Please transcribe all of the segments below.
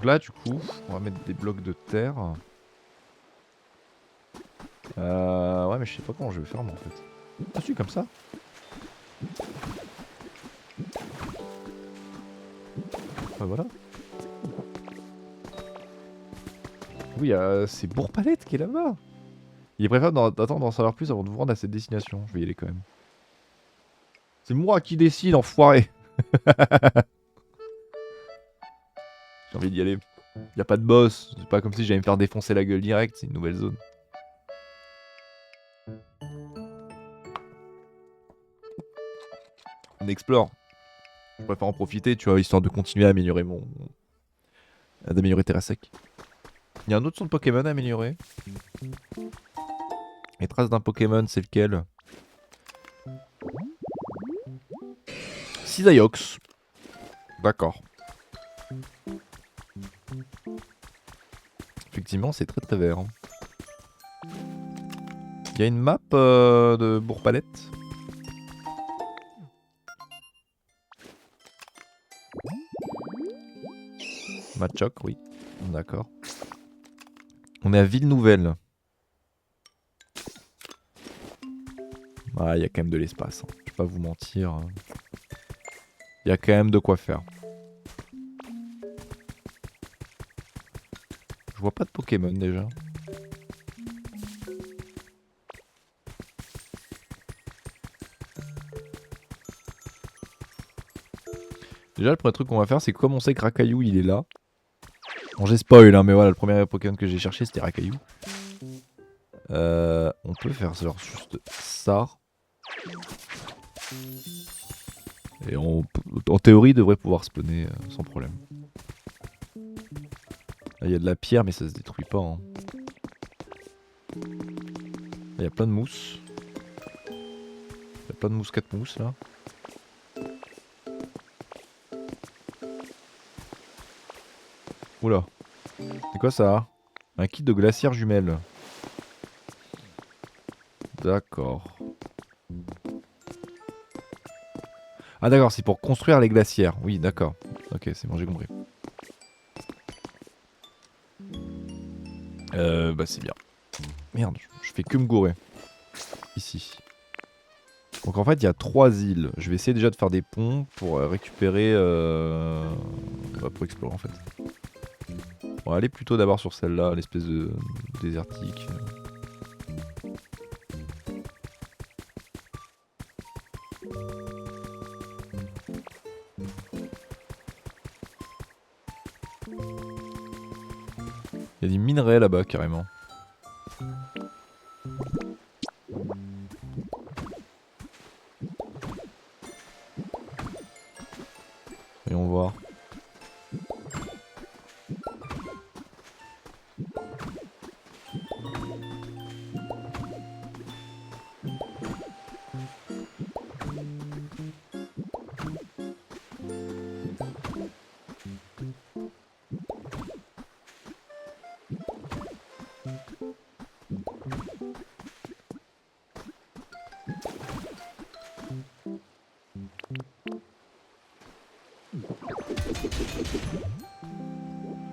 Donc là, du coup, on va mettre des blocs de terre. Ouais, mais je sais pas comment je vais faire moi en fait. Ah si, comme ça. Bah voilà. Oui, c'est Bourg-Palette qui est là-bas. Il est préférable d'attendre d'en savoir plus avant de vous rendre à cette destination. Je vais y aller quand même. C'est moi qui décide, enfoiré. J'ai envie d'y aller. Y a pas de boss. C'est pas comme si j'allais me faire défoncer la gueule direct. C'est une nouvelle zone. On explore. Je préfère en profiter, tu vois, histoire de continuer à améliorer d'améliorer Terrasec. Il y a un autre son de Pokémon à améliorer. Les traces d'un Pokémon, c'est lequel? Cisaiox. D'accord. Effectivement, c'est très très vert. Hein. Il y a une map de Bourg-Palette. Machoc, oui. D'accord. On est à Ville-Nouvelle. Ah, il y a quand même de l'espace. Hein. Je vais pas vous mentir. Il y a quand même de quoi faire. Je vois pas de Pokémon déjà. Déjà, le premier truc qu'on va faire, c'est comme on sait que Rakaillou il est là. Bon, j'ai spoil, hein, mais voilà, le premier Pokémon que j'ai cherché c'était Rakaillou. On peut faire genre juste ça. Et en théorie, il devrait pouvoir spawner sans problème. Là, il y a de la pierre, mais ça se détruit pas. Hein. Il y a plein de mousse. Il y a plein de mousse 4 mousses là. Oula. C'est quoi ça? Un kit de glacière jumelle. D'accord. Ah d'accord, c'est pour construire les glacières. Oui, d'accord. Ok, c'est bon, j'ai compris. Bah c'est bien. Merde, je fais que me gourer. Ici. Donc en fait, il y a 3 îles. Je vais essayer déjà de faire des ponts pour récupérer... bah, pour explorer en fait. On va aller plutôt d'abord sur celle-là, l'espèce de désertique. Il y a des minerais là-bas carrément. Voyons voir.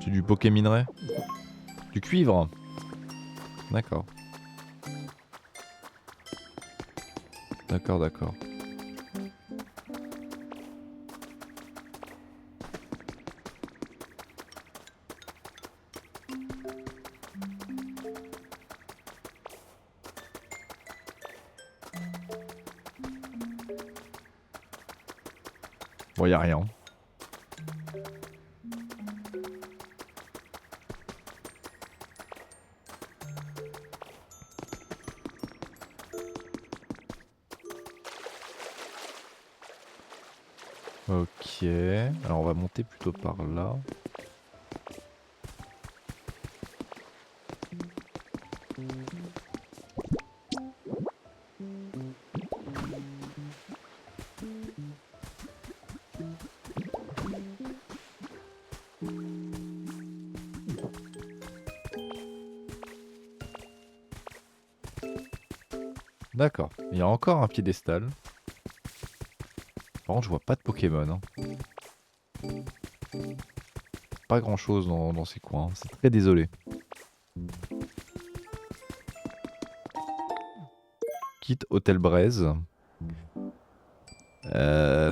C'est du poké minerai. Du cuivre. D'accord. D'accord, d'accord. Bon, y a rien. Ok. Alors on va monter plutôt par là. D'accord. Il y a encore un piédestal. Par contre, je vois pas de Pokémon. Hein. pas grand chose dans ces coins. Hein. C'est très désolé. Quitte Hôtel Braise. Là,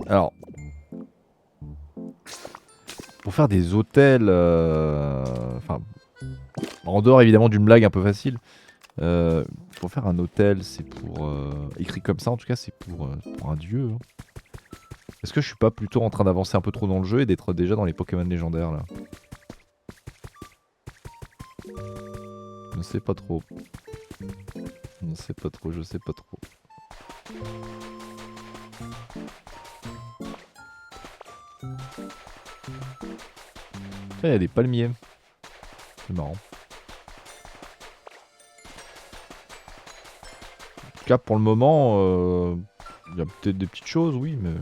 alors, pour faire des hôtels, enfin, en dehors évidemment d'une blague un peu facile, pour faire un hôtel, c'est pour écrit comme ça en tout cas, c'est pour un dieu. Hein. Est-ce que je suis pas plutôt en train d'avancer un peu trop dans le jeu et d'être déjà dans les Pokémon légendaires là? Je ne sais pas trop. Je ne sais pas trop, je sais pas trop. Il y a des palmiers. C'est marrant. En tout cas, pour le moment, il y a peut-être des petites choses, oui, mais...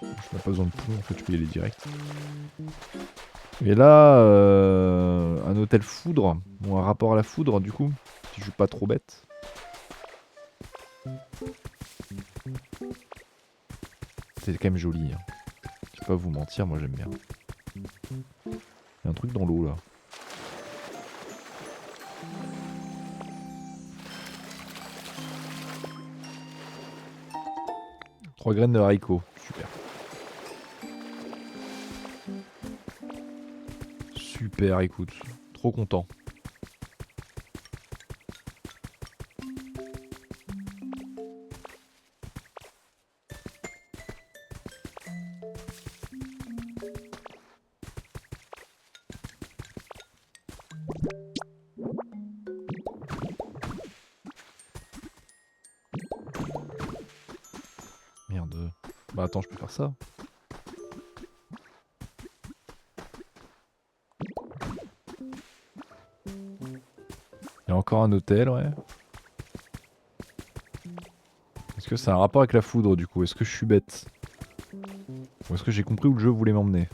Je n'ai pas besoin de tout, en fait, je peux y aller direct. Et là, un hôtel foudre, ou un rapport à la foudre, du coup, si je suis pas trop bête. C'est quand même joli. Hein. Je vais pas vous mentir, moi j'aime bien. Il y a un truc dans l'eau là. Trois graines de haricots, super. Super, écoute, trop content. Merde. Bah attends, je peux faire ça. Il y a encore un hôtel, ouais. Est-ce que ça a un rapport avec la foudre du coup? Est-ce que je suis bête? Ou est-ce que j'ai compris où le jeu voulait m'emmener?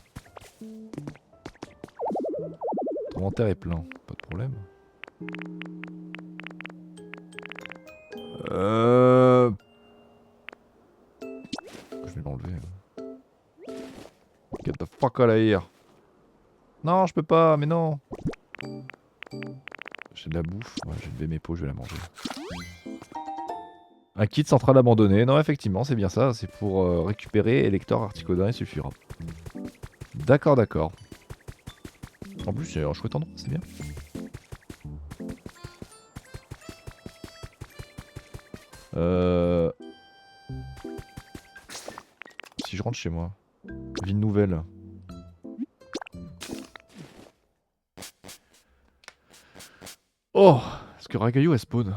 L'inventaire est plein, pas de problème. Je vais l'enlever. Get the fuck out of here. Non, je peux pas, mais non. J'ai de la bouffe. Ouais, j'ai levé mes pots, je vais la manger. Un kit central abandonné. Non, effectivement, c'est bien ça. C'est pour récupérer Elector Articodin, il suffira. D'accord, d'accord. En plus, c'est un chouette endroit, c'est bien. Si je rentre chez moi. Ville nouvelle. Oh! Est-ce que Ragaillou elle spawn?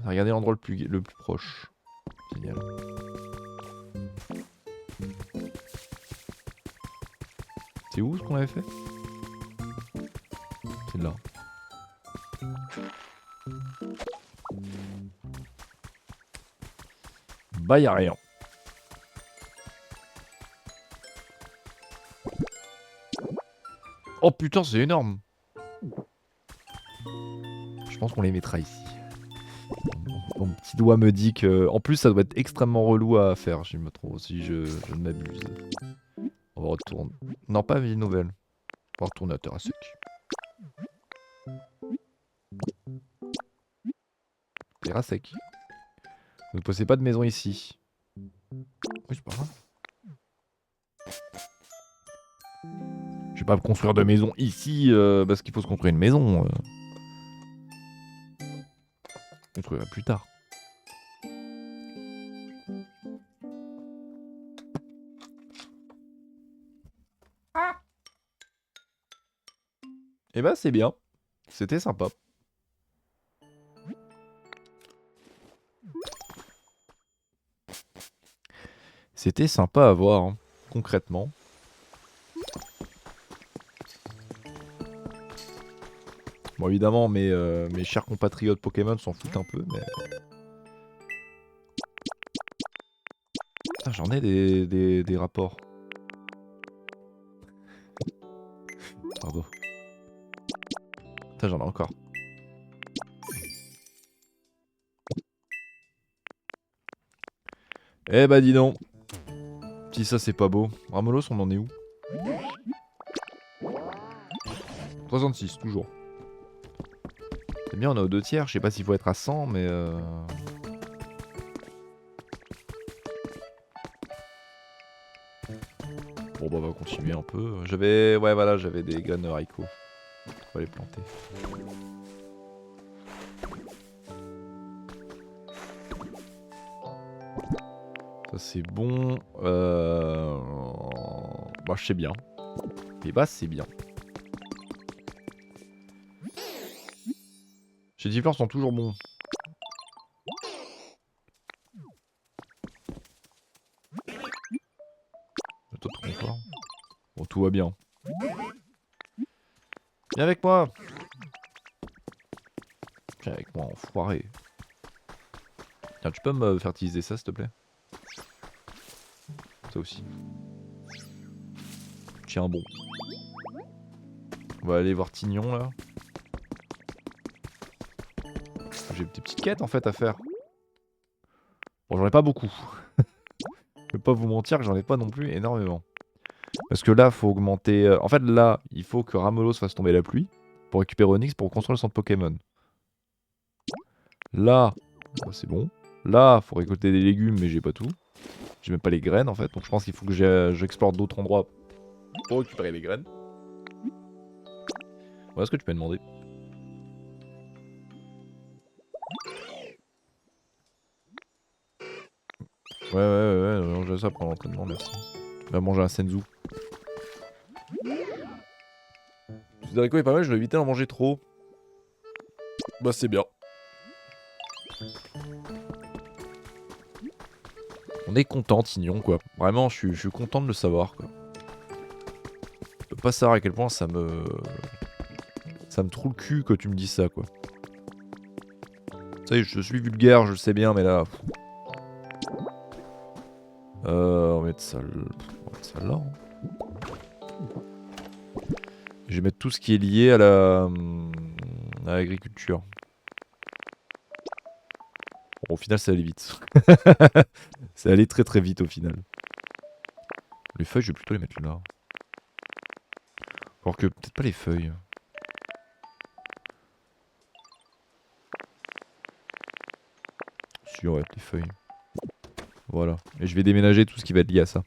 Regardez l'endroit le plus proche. Génial. C'est où ce qu'on avait fait? C'est là. Bah y'a rien. Oh putain, c'est énorme. Je pense qu'on les mettra ici. Mon petit doigt me dit que... En plus, ça doit être extrêmement relou à faire, si je ne m'abuse. On va retourner... Non, pas ville nouvelle. On va retourner à Terra Sec. Terra Sec. Vous ne possédez pas de maison ici. Oui, c'est pas grave. Je vais pas construire de maison ici parce qu'il faut se construire une maison. On construira plus tard. Et bah c'est bien. C'était sympa. C'était sympa à voir, hein, concrètement. Bon évidemment mes chers compatriotes Pokémon s'en foutent un peu, mais... Putain, j'en ai des rapports. Pardon. Putain, j'en ai encore. Eh bah dis donc. Si ça c'est pas beau. Ramolos, on en est où? 66, toujours. C'est bien, on est aux 2 tiers. Je sais pas s'il faut être à 100, mais bon bah on va continuer un peu. J'avais... Ouais voilà, j'avais des graines de haricots. On va les planter. Ça c'est bon. Bah je sais bien. Les basses c'est bien. Chez Diffleur sont toujours bons. Toi trop fort. Bon tout va bien. Viens avec moi. Viens avec moi enfoiré. Tiens tu peux me fertiliser ça s'il te plaît? Ça aussi. Tiens bon. On va aller voir Tignon là. J'ai des petites quêtes en fait à faire. Bon j'en ai pas beaucoup. Je vais pas vous mentir que j'en ai pas non plus énormément. Parce que là faut augmenter... En fait là il faut que Ramelos fasse tomber la pluie. Pour récupérer Onyx pour construire le centre Pokémon. Là, bah, c'est bon. Là faut récolter des légumes mais j'ai pas tout. J'ai même pas les graines en fait. Donc je pense qu'il faut que j'explore d'autres endroits pour récupérer les graines. Voilà ce que tu peux demander. Ouais, manger ça pendant l'entraînement, merci. Tu vas manger un senzu. Ce haricot est pas mal, je vais éviter d'en manger trop. Bah c'est bien. On est content, Tignon, quoi. Vraiment, je suis content de le savoir, quoi. Je peux pas savoir à quel point ça me... Ça me trouve le cul quand tu me dis ça, quoi. Tu sais, je suis vulgaire, je le sais bien, mais là... On va mettre ça, on va mettre ça là. Je vais mettre tout ce qui est lié à la... à l'agriculture. Bon, au final, ça allait vite. Ça allait très très vite, au final. Les feuilles, je vais plutôt les mettre là. Alors que peut-être pas les feuilles. Si, ouais, les feuilles. Voilà. Et je vais déménager tout ce qui va être lié à ça.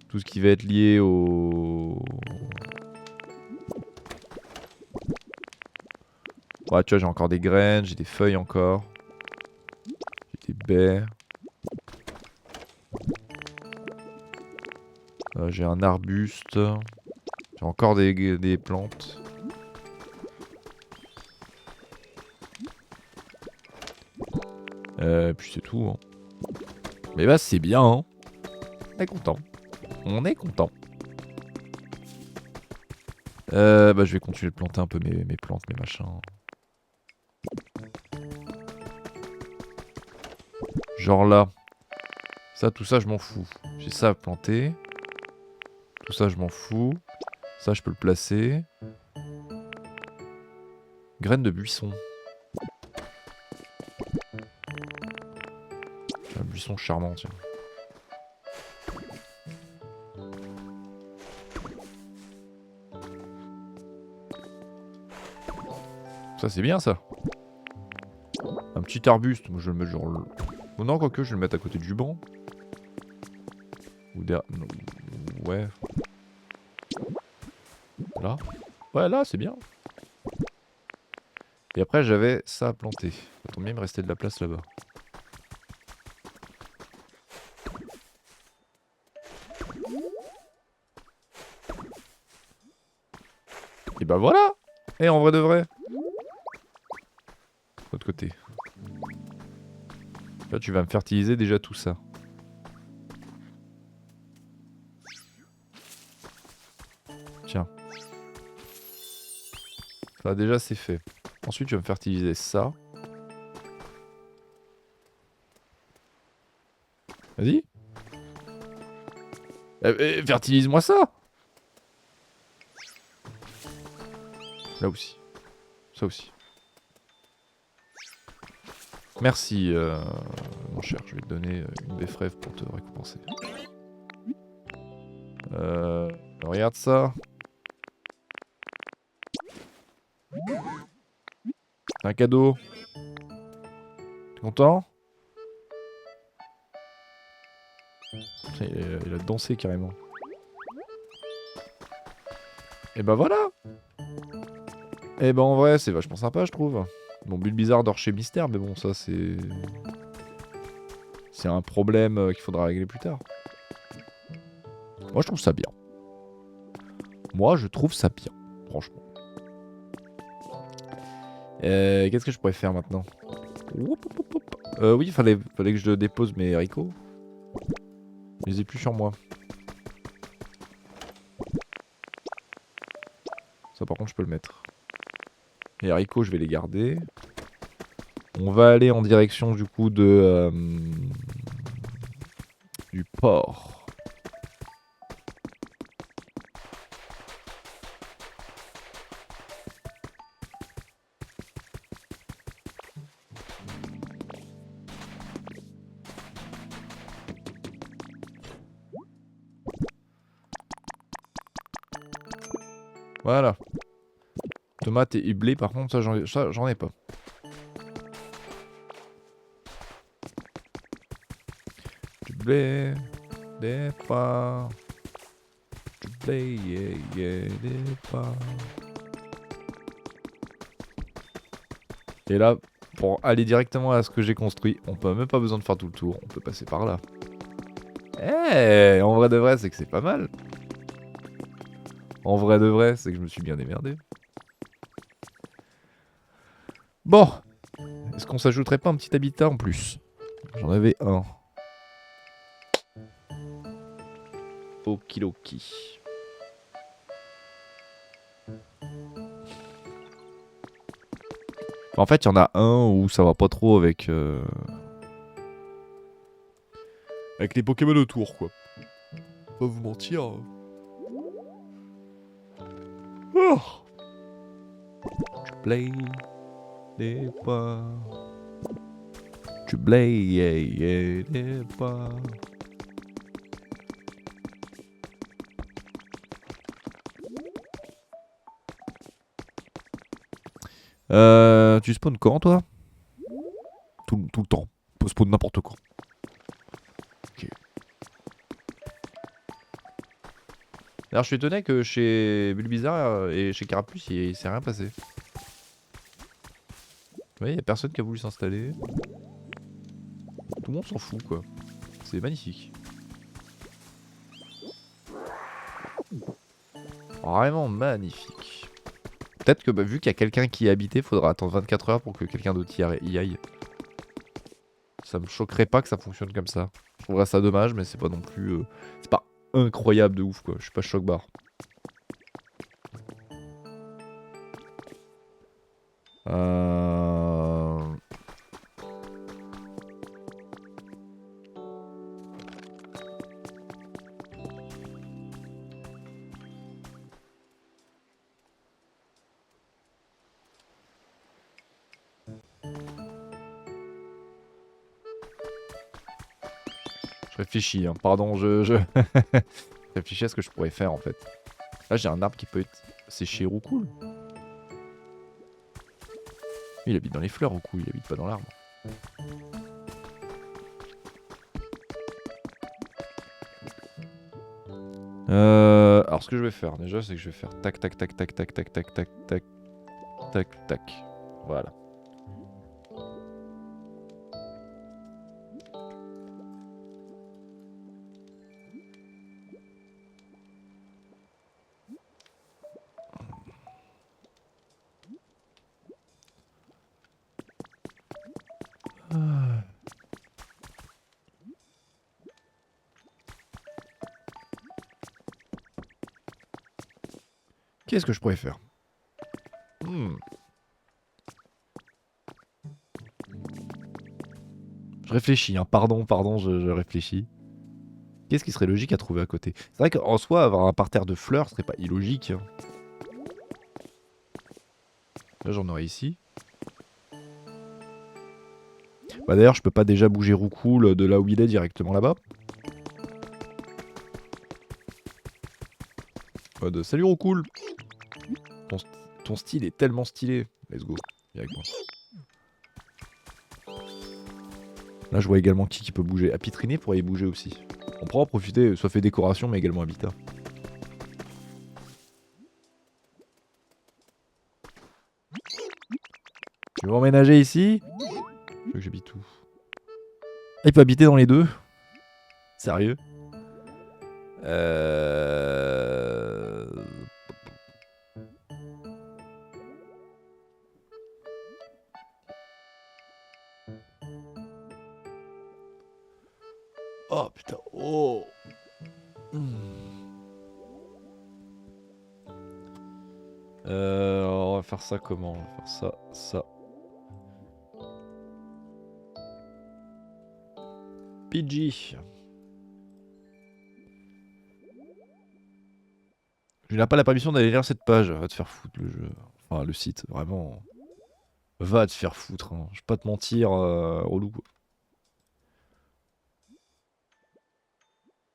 Tout ce qui va être lié au... Ouais, tu vois, j'ai encore des graines, j'ai des feuilles encore. J'ai des baies. J'ai un arbuste. J'ai encore des plantes. Puis c'est tout. Hein. Mais bah c'est bien. Hein. On est content. On est content. Bah je vais continuer de planter un peu mes plantes, mes machins. Genre là. Ça, tout ça, je m'en fous. J'ai ça à planter. Tout ça, je m'en fous. Ça, je peux le placer. Graines de buisson. Un buisson charmant, tiens. Ça, c'est bien, ça. Un petit arbuste. Moi, je vais le mettre genre... Oh non, quoique, je vais le mettre à côté du banc. Ou derrière... Ouais. Là. Ouais, là, c'est bien. Et après, j'avais ça à planter. Ça tombe bien, il me restait de la place là-bas. Et bah voilà. Et en vrai de vrai. L'autre côté. Là, tu vas me fertiliser déjà tout ça. Tiens. Ça, déjà, c'est fait. Ensuite, tu vas me fertiliser ça. Vas-y. Fertilise-moi ça. Là aussi. Ça aussi. Merci, mon cher. Je vais te donner une béfrève pour te récompenser. Regarde ça. C'est un cadeau. T'es content? Putain, il a dansé carrément. Et bah voilà. Et bah en vrai, c'est vachement sympa, je trouve. Bon, Bulbizarre dort chez Mystère, mais bon, ça c'est... C'est un problème qu'il faudra régler plus tard. Moi, je trouve ça bien. Moi, je trouve ça bien, franchement. Qu'est-ce que je pourrais faire maintenant? Oui, fallait que je dépose mes haricots. Je les ai plus sur moi. Ça, par contre, je peux le mettre. Les haricots, je vais les garder. On va aller en direction, du coup, de... du port. Voilà. Tomate et blé, par contre, ça, j'en ai pas. Du blé, des pas. Du blé, des pas. Et là, pour aller directement à ce que j'ai construit, on peut même pas besoin de faire tout le tour, on peut passer par là. Eh, en vrai de vrai, c'est que c'est pas mal. En vrai de vrai, c'est que je me suis bien démerdé. Bon, est-ce qu'on s'ajouterait pas un petit habitat en plus? J'en avais un. Okidoki. En fait, il y en a un où ça va pas trop avec... avec les Pokémon autour, quoi. Pas vous mentir. Oh, tu play des pas. Tu play des pas. Tu spawns quand, toi? Tout le temps. Tu spawns n'importe quand. Ok. Alors, je suis étonné que chez Bulbizarre et chez Carapuce, il s'est rien passé. Ouais, il y a personne qui a voulu s'installer. Tout le monde s'en fout, quoi. C'est magnifique. Vraiment magnifique. Peut-être que vu qu'il y a quelqu'un qui y habitait, faudra attendre 24 heures pour que quelqu'un d'autre y aille. Ça me choquerait pas que ça fonctionne comme ça. Je trouverais ça dommage, mais c'est pas non plus... c'est pas incroyable de ouf, quoi. Je suis pas choc-barre. Je réfléchis, hein. Pardon, je réfléchis à ce que je pourrais faire en fait. Là j'ai un arbre qui peut être séché ou cool. Il habite dans les fleurs, Roku, il habite pas dans l'arbre. Alors ce que je vais faire déjà, c'est que je vais faire tac tac tac tac tac tac tac tac tac tac tac. Voilà. Qu'est-ce que je pourrais faire? Je réfléchis, hein. Pardon, je réfléchis. Qu'est-ce qui serait logique à trouver à côté? C'est vrai qu'en soi, avoir un parterre de fleurs serait pas illogique. Hein. Là, j'en aurais ici. Bah d'ailleurs, je peux pas déjà bouger Roucoule de là où il est directement là-bas. Mode, salut Roucoule. ton, ton style est tellement stylé. Let's go, viens avec moi. Là, je vois également qui peut bouger. Apitrini pourrait y bouger aussi. On pourra en profiter, soit fait décoration, mais également habitat. Tu veux emménager ici? Je veux que j'habite où? Ah, il peut habiter dans les deux? Sérieux? Oh putain, oh. On va faire ça comment? On va faire ça, ça. PG. Je n'ai pas la permission d'aller lire cette page. Va te faire foutre le jeu. Enfin, le site, vraiment. Va te faire foutre. Hein. Je vais pas te mentir, relou. Quoi.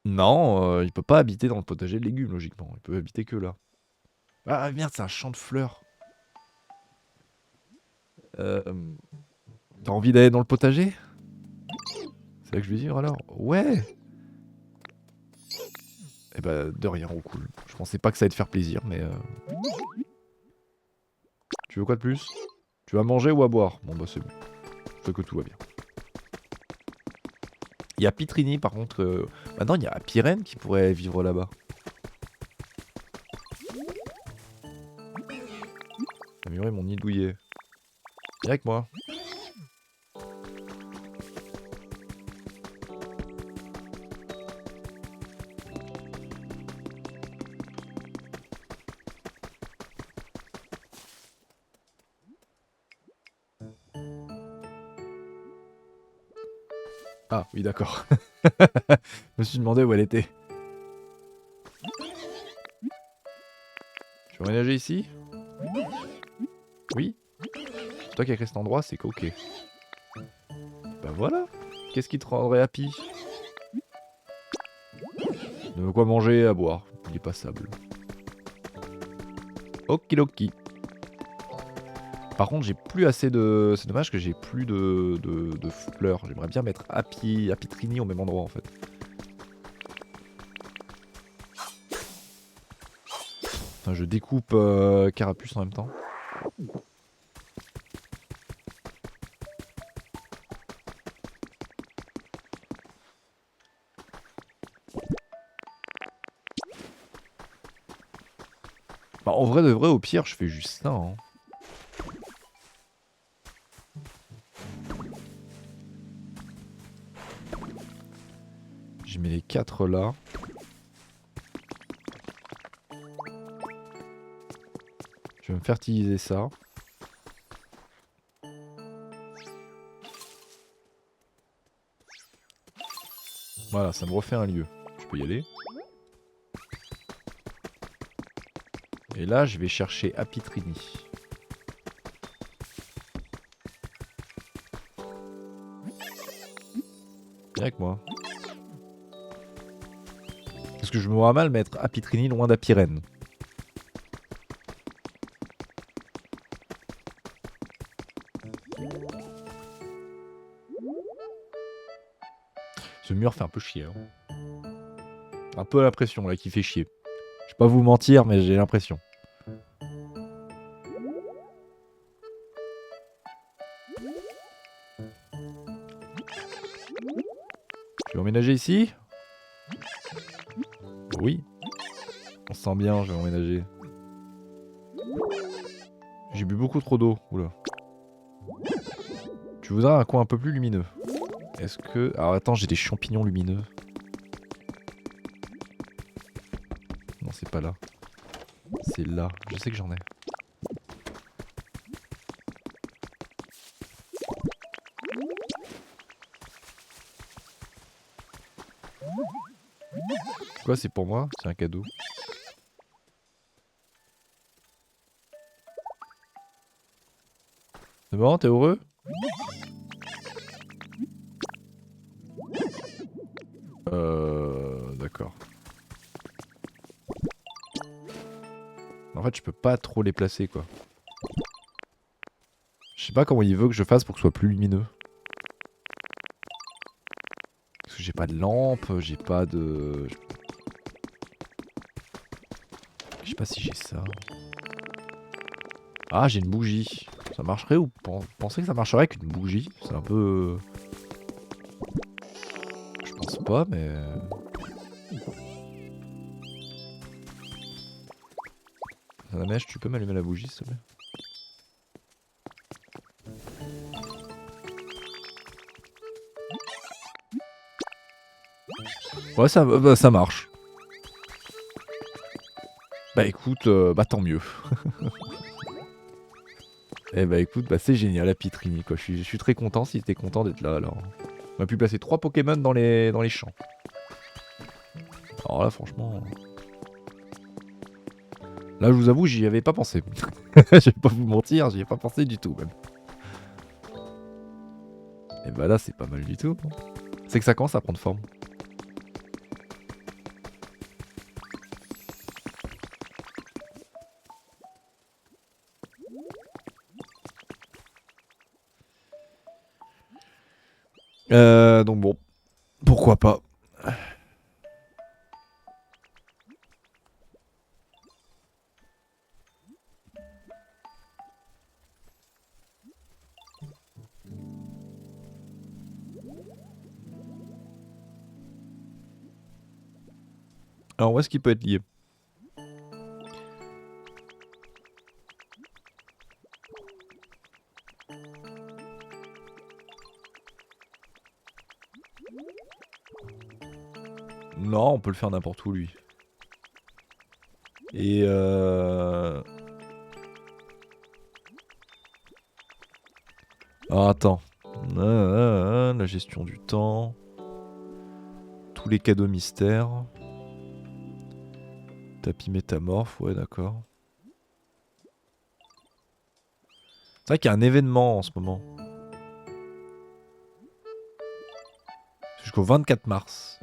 Non, il peut pas habiter dans le potager de légumes, logiquement. Il peut habiter que là. Ah merde, c'est un champ de fleurs. T'as envie d'aller dans le potager? C'est là que je vais dire alors? Ouais. Eh bah, de rien, oh cool. Je pensais pas que ça allait te faire plaisir, mais... Tu veux quoi de plus? Tu vas manger ou à boire? Bon bah c'est bon. Je sais que tout va bien. Il y a Pitrini par contre. Maintenant il y a Apirène qui pourrait vivre là-bas. Améliorer mon nid douillet. Viens avec moi. Ah oui d'accord. Je me suis demandé où elle était. Tu veux emménager ici? Oui. Toi qui as créé cet endroit, c'est ok. Bah voilà. Qu'est-ce qui te rendrait happy? De quoi manger et à boire. Il est passable. Okidoki. Par contre, j'ai plus assez de... C'est dommage que j'ai plus de fleurs. J'aimerais bien mettre Apitrini au même endroit en fait. Enfin, je découpe Carapuce en même temps. Bah, en vrai de vrai, au pire, je fais juste ça. Hein. Je mets les 4 là. Je vais me fertiliser ça. Voilà, ça me refait un lieu. Je peux y aller. Et là, je vais chercher Apitrini. Viens avec moi. Parce que je me vois mal mettre Apitrini loin d'Apirène. Ce mur fait un peu chier. Hein. Un peu l'impression là qui fait chier. Je vais pas vous mentir, mais j'ai l'impression. Tu veux emménager ici? Oui. On se sent bien, je vais emménager. J'ai bu beaucoup trop d'eau. Oula. Tu voudrais un coin un peu plus lumineux. Est-ce que... Alors attends, j'ai des champignons lumineux. Non, c'est pas là. C'est là. Je sais que j'en ai. Quoi, c'est pour moi? C'est un cadeau. C'est bon, t'es heureux? D'accord. En fait, je peux pas trop les placer, quoi. Je sais pas comment il veut que je fasse pour que ce soit plus lumineux. Parce que j'ai pas de lampe, j'ai pas de... Je sais pas si j'ai ça. Ah, j'ai une bougie. Ça marcherait ou pensez que ça marcherait avec une bougie? C'est un peu... Je pense pas, mais... La mèche, tu peux m'allumer la bougie, s'il te plaît? Ouais, ça marche. Bah écoute, bah tant mieux. Eh bah écoute, bah c'est génial la Pitrini, quoi. Je suis très content si t'es content d'être là, alors. On a pu placer 3 Pokémon dans les champs. Alors là, franchement... Là, je vous avoue, j'y avais pas pensé. Je vais pas vous mentir, j'y ai pas pensé du tout, même. Et bah là, c'est pas mal du tout. C'est que ça commence à prendre forme. Donc bon, pourquoi pas. Alors où est-ce qu'il peut être lié? Non, on peut le faire n'importe où, lui. Et Alors attends. La gestion du temps. Tous les cadeaux mystères. Tapis métamorphe, ouais d'accord. C'est vrai qu'il y a un événement en ce moment. Jusqu'au 24 mars.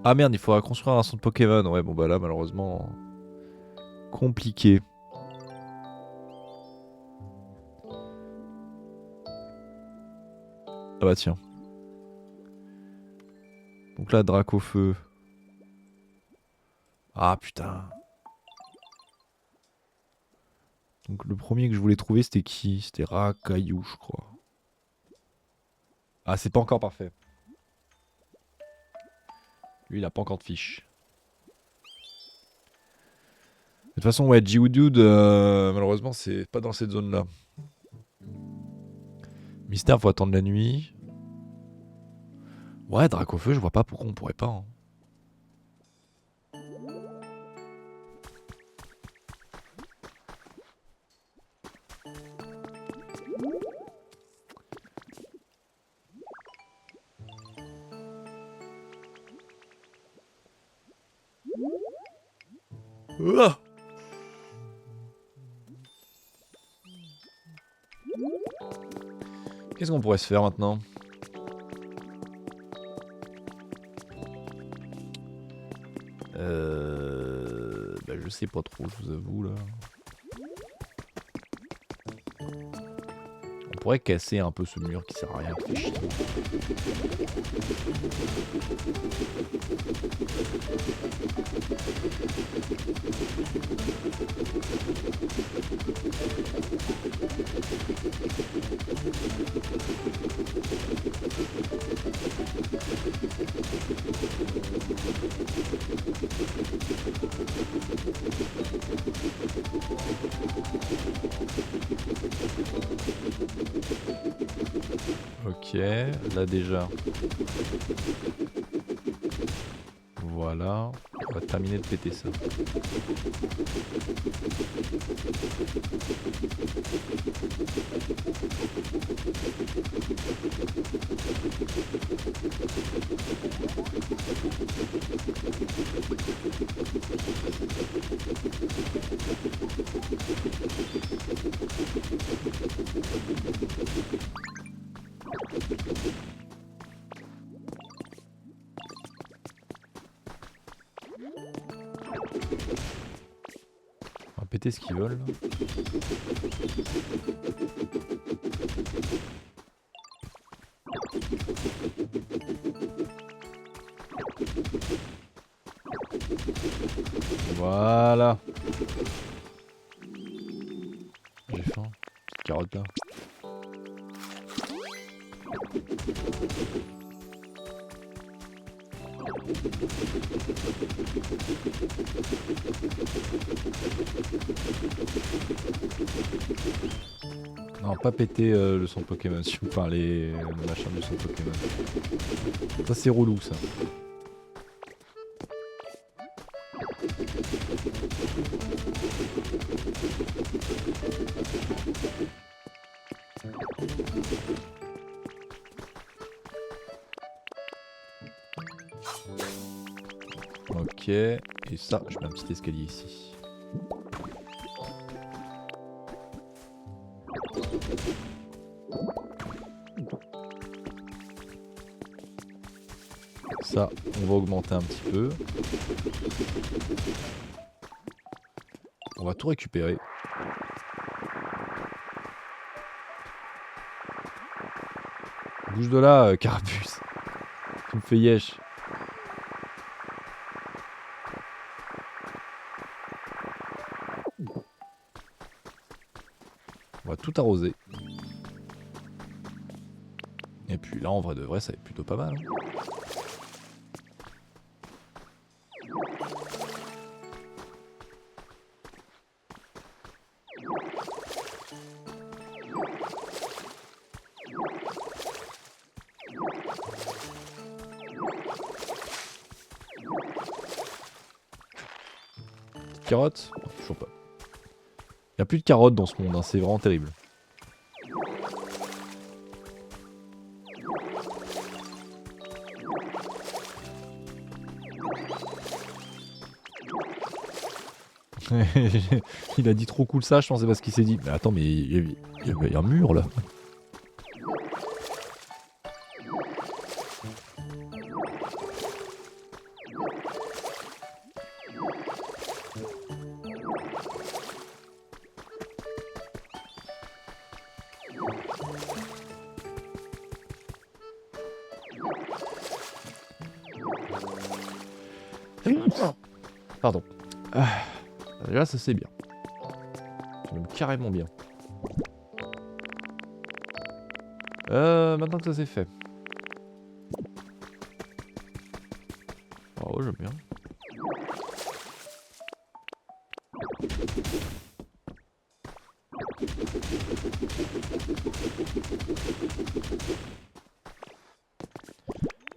Ah merde, il faudra construire un centre Pokémon. Ouais, bon bah là, malheureusement... Compliqué. Ah bah tiens. Donc là, Dracofeu. Ah putain. Donc le premier que je voulais trouver, c'était qui? C'était Rakayu, je crois. Ah, c'est pas encore parfait. Lui, il a pas encore de fiche. De toute façon, ouais, Geodude, malheureusement, c'est pas dans cette zone-là. Mystère, faut attendre la nuit. Ouais, Dracofeu, je vois pas pourquoi on pourrait pas. Hein. Ouah. Qu'est-ce qu'on pourrait se faire maintenant? Bah, je sais pas trop, je vous avoue là. On pourrait casser un peu ce mur qui sert à rien. Qui fait chier. Ok, là déjà. Voilà, on va terminer de péter ça. péter ce qu'ils veulent. Voilà. J'ai faim. Petite carotte là. Non, pas péter le son Pokémon, si vous parlez le machin du son Pokémon. Ça c'est relou ça. Ok, et ça, je mets un petit escalier ici. Ça, on va augmenter un petit peu. On va tout récupérer. Bouge de là, Carapuce. Tu me fais yesh. On va tout arroser. Et puis là, en vrai de vrai, ça va être plutôt pas mal. Hein. Carottes? Non, toujours pas. Il n'y a plus de carottes dans ce monde, hein, c'est vraiment terrible. Il a dit trop cool ça, je pense, c'est parce qu'il s'est dit. Mais attends, mais il y a un mur là. Pardon. Ah, là, ça c'est bien. C'est même carrément bien. Maintenant que ça c'est fait. Oh, j'aime bien.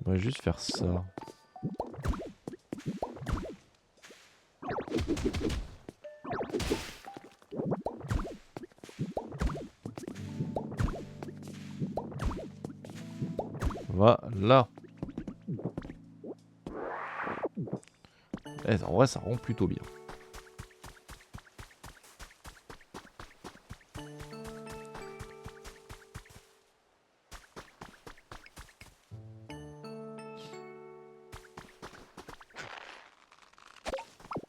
On va juste faire ça. Voilà. En vrai, ça rend plutôt bien.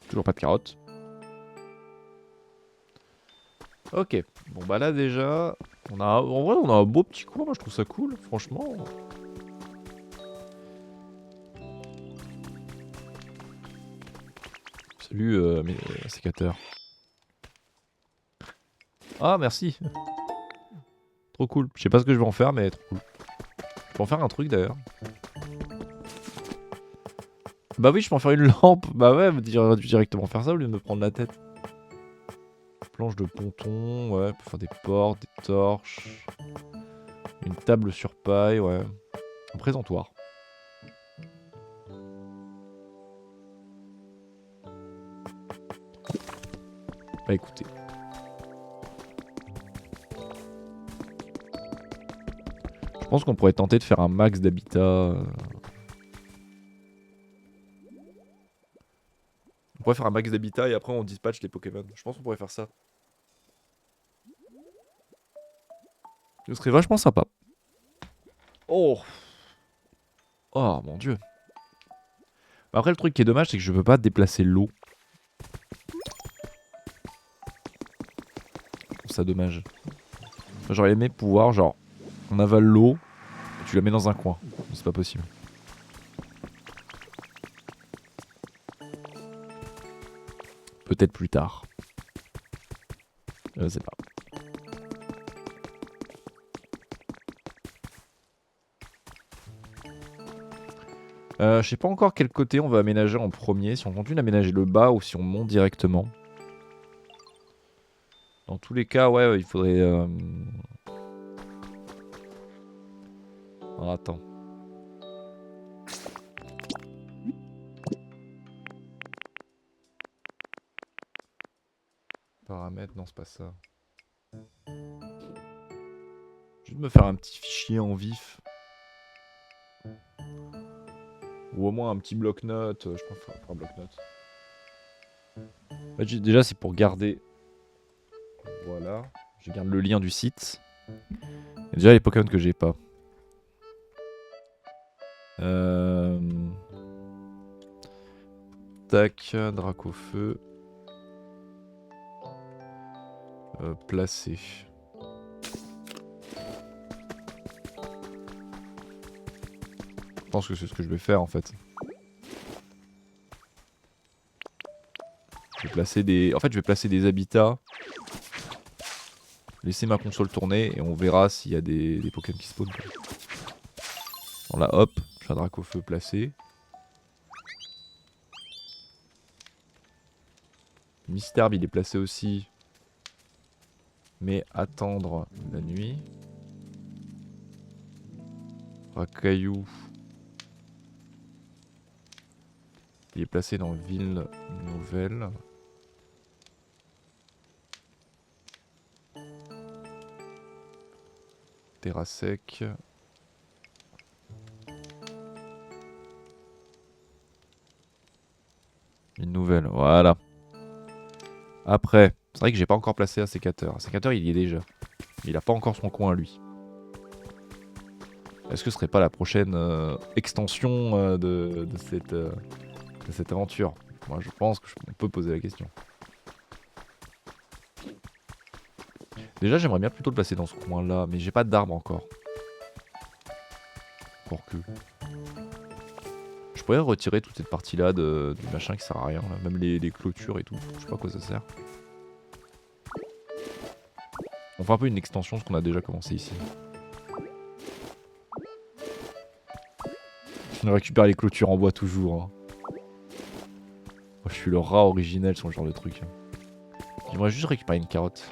Toujours pas de carottes. Ok. Bon bah là déjà, en vrai on a un beau petit cours, moi je trouve ça cool, franchement. Salut mes sécateurs. Ah merci. Trop cool. Je sais pas ce que je vais en faire mais trop cool. Je peux en faire un truc d'ailleurs. Bah oui, je peux en faire une lampe. Bah ouais, directement faire ça au lieu de me prendre la tête. Planche de ponton, ouais, pour faire des portes, des torches. Une table sur paille, ouais. Un présentoir. Bah écoutez. Je pense qu'on pourrait tenter de faire un max d'habitat. On pourrait faire un max d'habitat et après on dispatche les Pokémon. Je pense qu'on pourrait faire ça. Ce serait vachement sympa. Oh. Oh mon dieu. Après le truc qui est dommage c'est que je peux pas déplacer l'eau. ça dommage. J'aurais aimé pouvoir, genre, on avale l'eau, et tu la mets dans un coin. Mais c'est pas possible. Peut-être plus tard. Je sais pas. Je sais pas encore quel côté on va aménager en premier, si on continue d'aménager le bas ou si on monte directement. Dans tous les cas, ouais, il faudrait... Alors, attends. Paramètres, non, c'est pas ça. Je vais me faire un petit fichier en vif. Ou au moins un petit bloc-notes. Je pense qu'il faudra un bloc-notes. En fait, déjà, c'est pour garder. Voilà. Je garde le lien du site. Et déjà, les Pokémon que j'ai pas. Tac, Dracofeu. Placé. Je pense que c'est ce que je vais faire en fait. Je vais placer des... En fait, je vais placer des habitats. Laisser ma console tourner et on verra s'il y a des Pokémon qui spawnent. Bon, là, hop, j'ai un Dracofeu placé. Mistarb, il est placé aussi. Mais attendre la nuit. Racaillou. Il est placé dans Ville Nouvelle. Terrasec. Ville Nouvelle, voilà. Après, c'est vrai que j'ai pas encore placé un sécateur. Un sécateur, il y est déjà. Mais il a pas encore son coin à lui. Est-ce que ce serait pas la prochaine extension de cette aventure? Moi, je pense qu'on peut poser la question. Déjà, j'aimerais bien plutôt le placer dans ce coin-là, mais j'ai pas d'arbre encore. Encore que. Je pourrais retirer toute cette partie-là du machin qui sert à rien, là. Même les clôtures et tout. Je sais pas à quoi ça sert. On fait un peu une extension de ce qu'on a déjà commencé ici. On récupère les clôtures en bois toujours. Hein. Moi, je suis le rat originel sur le genre de truc. J'aimerais juste récupérer une carotte.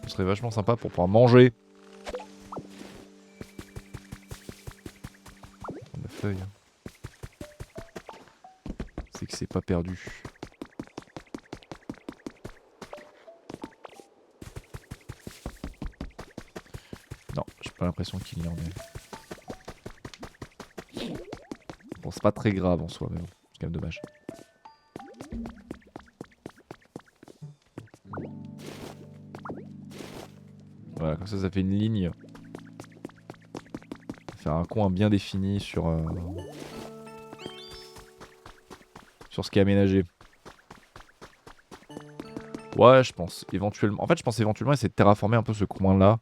Ce serait vachement sympa pour pouvoir manger. La feuille. C'est que c'est pas perdu. Non, j'ai pas l'impression qu'il y en ait. Bon, c'est pas très grave en soi, mais bon, c'est quand même dommage. Voilà, comme ça fait une ligne. Faire un coin bien défini sur ce qui est aménagé. Ouais, je pense éventuellement. En fait, je pense éventuellement essayer de terraformer un peu ce coin-là.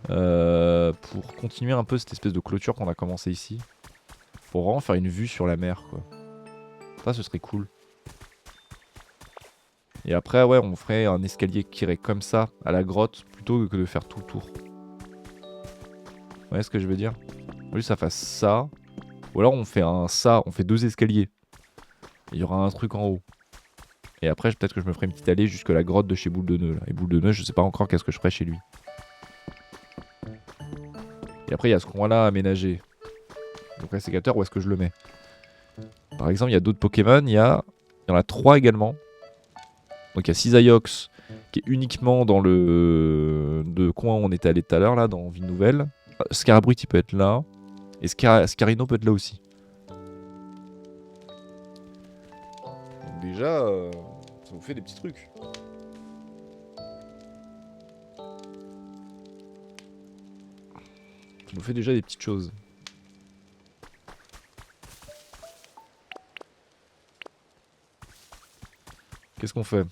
Pour continuer un peu cette espèce de clôture qu'on a commencé ici. Pour vraiment faire une vue sur la mer, quoi. Ça, ce serait cool. Et après, ouais, on ferait un escalier qui irait comme ça, à la grotte, plutôt que de faire tout le tour. Vous voyez ce que je veux dire? Au lieu que ça fasse ça. Ou alors on fait on fait 2 escaliers. Il y aura un truc en haut. Et après, peut-être que je me ferai une petite allée jusque la grotte de chez Boule de Nœud. Là. Et Boule de Nœud, je sais pas encore qu'est-ce que je ferai chez lui. Et après, il y a ce coin-là aménagé. Donc, un sécateur, où est-ce que je le mets? Par exemple, il y a d'autres Pokémon. Il y en a 3 également. Donc, il y a Cisaiox, qui est uniquement dans le coin où on était allé tout à l'heure, là, dans Ville Nouvelle. Scarabrut, il peut être là. Et Scarino peut être là aussi. Donc déjà, ça vous fait des petits trucs. Ça nous fait déjà des petites choses. Qu'est-ce qu'on fait?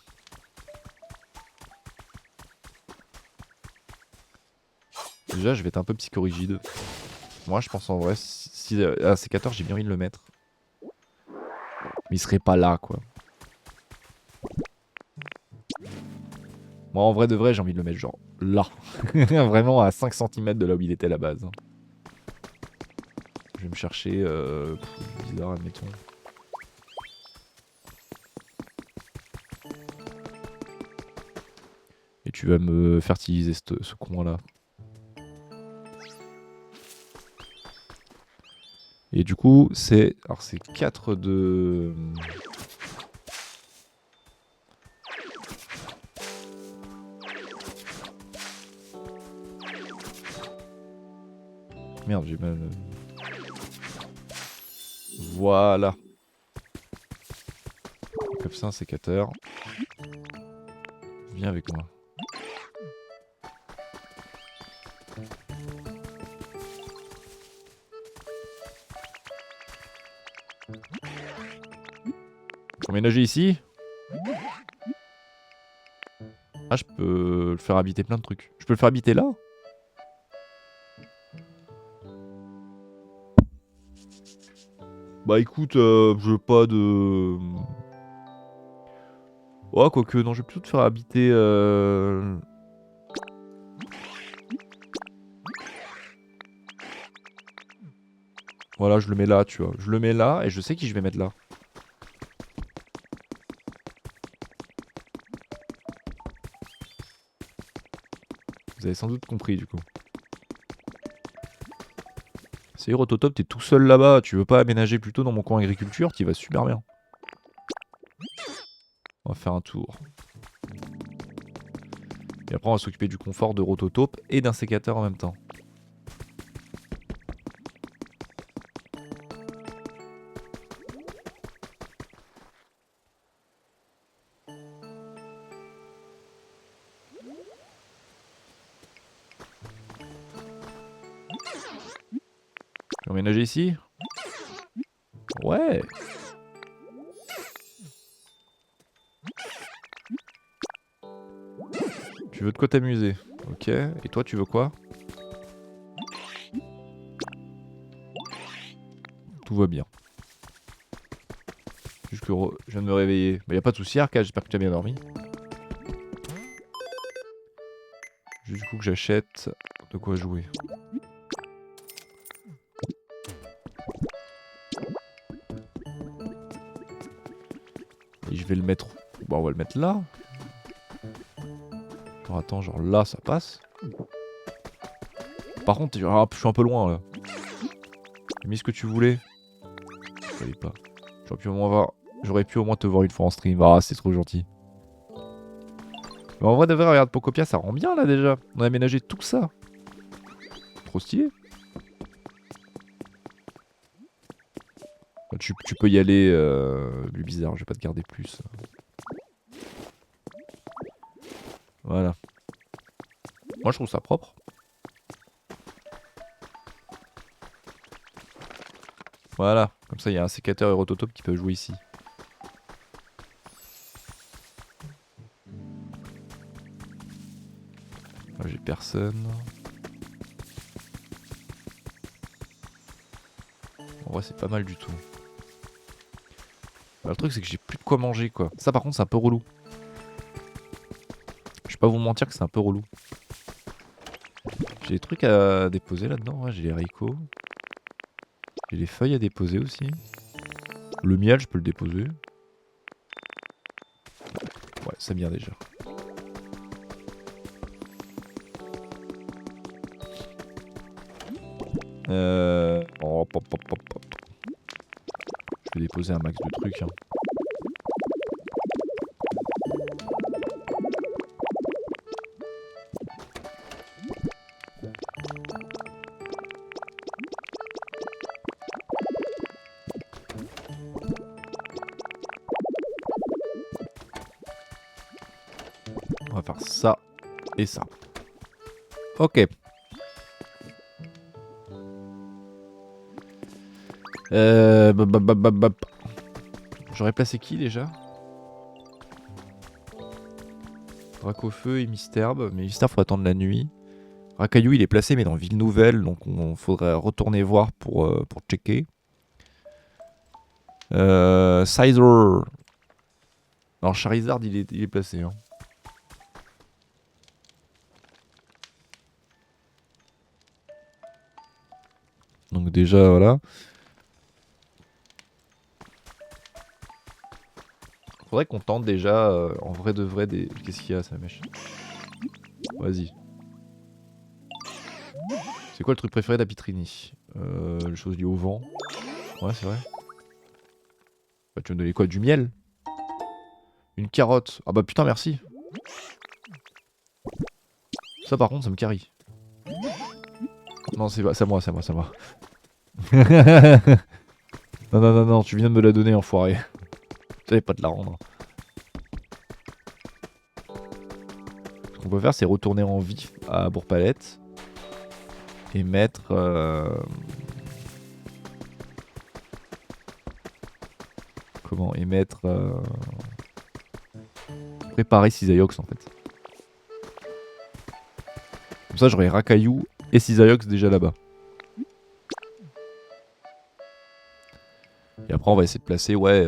Déjà, je vais être un peu psychorigide. Moi, je pense en vrai, si un sécateur, j'ai bien envie de le mettre. Mais il serait pas là, quoi. Moi, en vrai de vrai, j'ai envie de le mettre genre là. Vraiment à 5 cm de là où il était à la base. Je vais me chercher du bizarre, admettons. Et tu vas me fertiliser ce coin-là. Et du coup, c'est... Alors, c'est 4 de... Merde, j'ai mal... Voilà. Comme ça, un sécateur. Viens avec moi. Emménager ici? Ah, je peux le faire habiter plein de trucs. Je peux le faire habiter là? Bah écoute, je veux pas de... Oh, quoique, non, je vais plutôt te faire habiter... Voilà, je le mets là, tu vois. Je le mets là, et je sais qui je vais mettre là. Vous avez sans doute compris, du coup. C'est Rototop, t'es tout seul là-bas. Tu veux pas aménager plutôt dans mon coin agriculture? T'y vas super bien. On va faire un tour. Et après, on va s'occuper du confort de Rototop et d'un sécateur en même temps. Je vais emménager ici? Ouais. Tu veux de quoi t'amuser? Ok. Et toi, tu veux quoi? Tout va bien. Juste que je viens de me réveiller. Bah, y a pas de souci, Arcade, j'espère que tu as bien dormi. Juste du coup que j'achète de quoi jouer. Et je vais le mettre... Bah, on va le mettre là. Alors, attends, genre là, ça passe. Par contre, je suis un peu loin, là. J'ai mis ce que tu voulais. Fallait pas. J'aurais pu au moins te voir une fois en stream. Ah, c'est trop gentil. Mais en vrai de vrai, regarde, Pocopia, ça rend bien là déjà. On a aménagé tout ça. Trop stylé. Tu peux y aller, lui bizarre, je vais pas te garder plus. Voilà. Moi je trouve ça propre. Voilà, comme ça il y a un sécateur et Rototop qui peuvent jouer ici. Là j'ai personne. En vrai c'est pas mal du tout. Bah, le truc c'est que j'ai plus de quoi manger quoi. Ça par contre c'est un peu relou. Je vais pas vous mentir que c'est un peu relou. J'ai des trucs à déposer là-dedans, ouais, j'ai les haricots. J'ai les feuilles à déposer aussi. Le miel je peux le déposer. Ouais, c'est bien déjà. Hop, hop, hop, hop, hop. Je vais déposer un max de trucs. Hein. On va faire ça et ça. Ok. J'aurais placé qui déjà? Dracofeu et Misterbe. Mais Misterbe, faut attendre la nuit. Rakayu, il est placé, mais dans Ville Nouvelle. Donc, on faudrait retourner voir pour checker. Scizor. Alors, Charizard, il est placé. Hein. Donc, déjà, voilà. Faudrait qu'on tente déjà, en vrai de vrai, des... Qu'est-ce qu'il y a, ça mèche? Vas-y. C'est quoi le truc préféré d'Apitrini? Les choses liées au vent. Ouais, c'est vrai. Bah, tu vas me donner quoi? Du miel? Une carotte. Ah bah putain, merci. Ça, par contre, ça me carie. Non, c'est à moi, c'est à moi, c'est à moi. Non, non, non, non, tu viens de me la donner, enfoiré. J'allais pas te la rendre. Ce qu'on peut faire, c'est retourner en vif à Bourg-Palette. Et mettre... Comment? Et mettre... Préparer Cisaiox, en fait. Comme ça, j'aurai Rakayu et Cisaiox déjà là-bas. Et après, on va essayer de placer, ouais...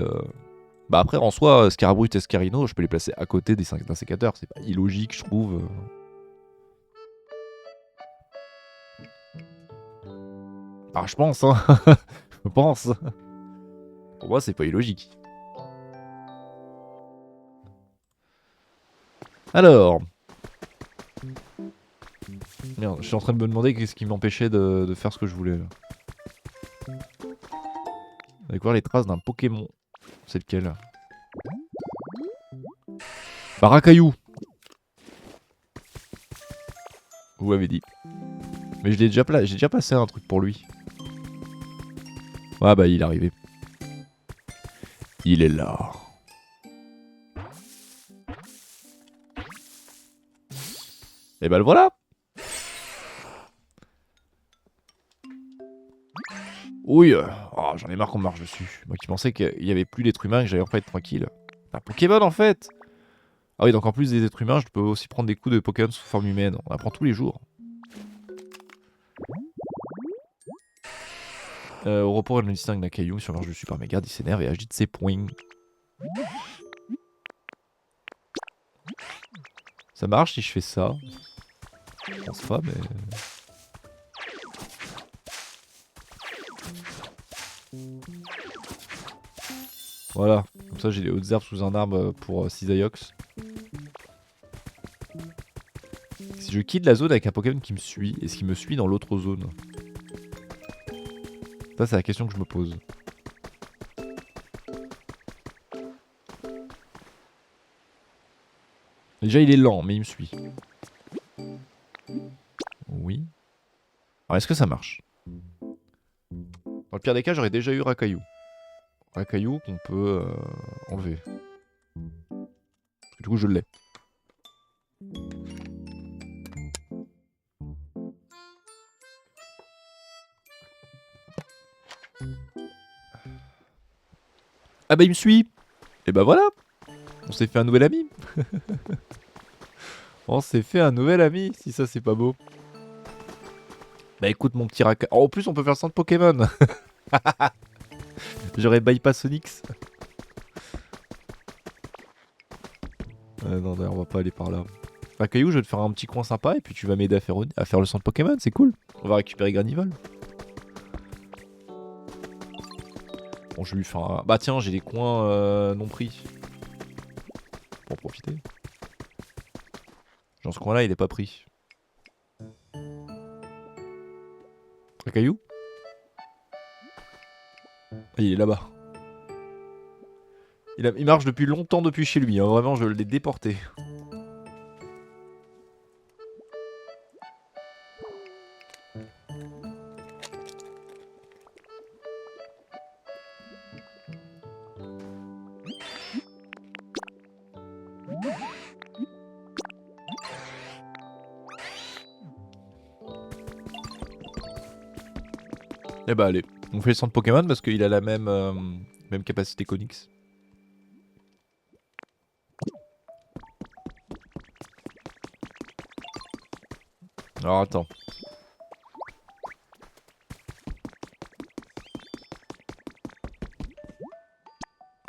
Bah après, en soi, Scarabruit et Scarino, je peux les placer à côté des 5 sécateurs. C'est pas illogique, je trouve. Ah, je pense, hein. Je pense. Pour moi, c'est pas illogique. Alors... Merde, je suis en train de me demander qu'est-ce qui m'empêchait de faire ce que je voulais, là. On va voir les traces d'un Pokémon. C'est lequel? Bah, Rakayu. Vous l'avez dit. Mais j'ai déjà passé un truc pour lui. Ouais, bah, il est arrivé. Il est là. Et bah, le voilà. Oui, oh, j'en ai marre qu'on me marche dessus. Moi qui pensais qu'il y avait plus d'êtres humains et que j'allais enfin être tranquille. Un Pokémon en fait. Ah oui, donc en plus des êtres humains, je peux aussi prendre des coups de Pokémon sous forme humaine. On apprend tous les jours. Au repos, elle me distingue d'un caillou, surmerge du super méga, il s'énerve et agite ses poings. Ça marche si je fais ça? Je pense pas, mais... Voilà, comme ça j'ai les hautes herbes sous un arbre pour Cisaiox. Si je quitte la zone avec un Pokémon qui me suit, est-ce qu'il me suit dans l'autre zone? Ça c'est la question que je me pose. Déjà il est lent, mais il me suit. Oui. Alors est-ce que ça marche? Dans le pire des cas, j'aurais déjà eu Rakayu. Rakayu qu'on peut enlever. Du coup je l'ai. Ah bah il me suit. Et bah voilà. On s'est fait un nouvel ami. On s'est fait un nouvel ami, si ça c'est pas beau. Bah écoute mon petit Rakayu. Oh, en plus on peut faire centre Pokémon. J'aurais bypass Onix. Non, on va pas aller par là. Rakayu, je vais te faire un petit coin sympa et puis tu vas m'aider à faire le centre Pokémon, c'est cool. On va récupérer Granivol. Bon, je vais lui faire un... Bah tiens, j'ai des coins non pris. Pour en profiter. Genre ce coin-là, il est pas pris. Rakayu? Ah, il est là-bas. Il marche depuis longtemps depuis chez lui, hein. Vraiment, je l'ai déporté. Eh bah allez, on fait le centre Pokémon parce qu'il a la même capacité qu'Onyx. Alors attends.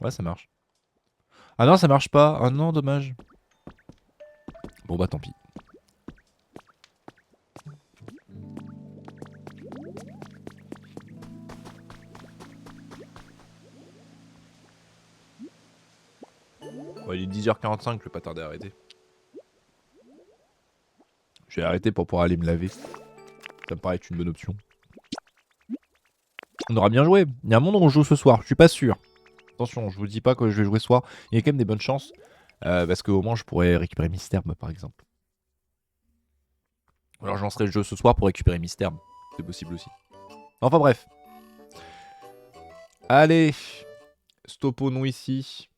Ouais, ça marche. Ah non, ça marche pas. Ah non, dommage. Bon bah tant pis. Ouais, il est 10h45, je vais pas tarder à arrêter. Je vais arrêter pour pouvoir aller me laver. Ça me paraît être une bonne option. On aura bien joué. Il y a un monde où on joue ce soir, je suis pas sûr. Attention, je vous dis pas que je vais jouer ce soir. Il y a quand même des bonnes chances. Parce qu'au moins je pourrais récupérer Misterbe par exemple. Alors je lancerai le jeu ce soir pour récupérer Misterbe. C'est possible aussi. Enfin bref. Allez. Stoppons-nous ici.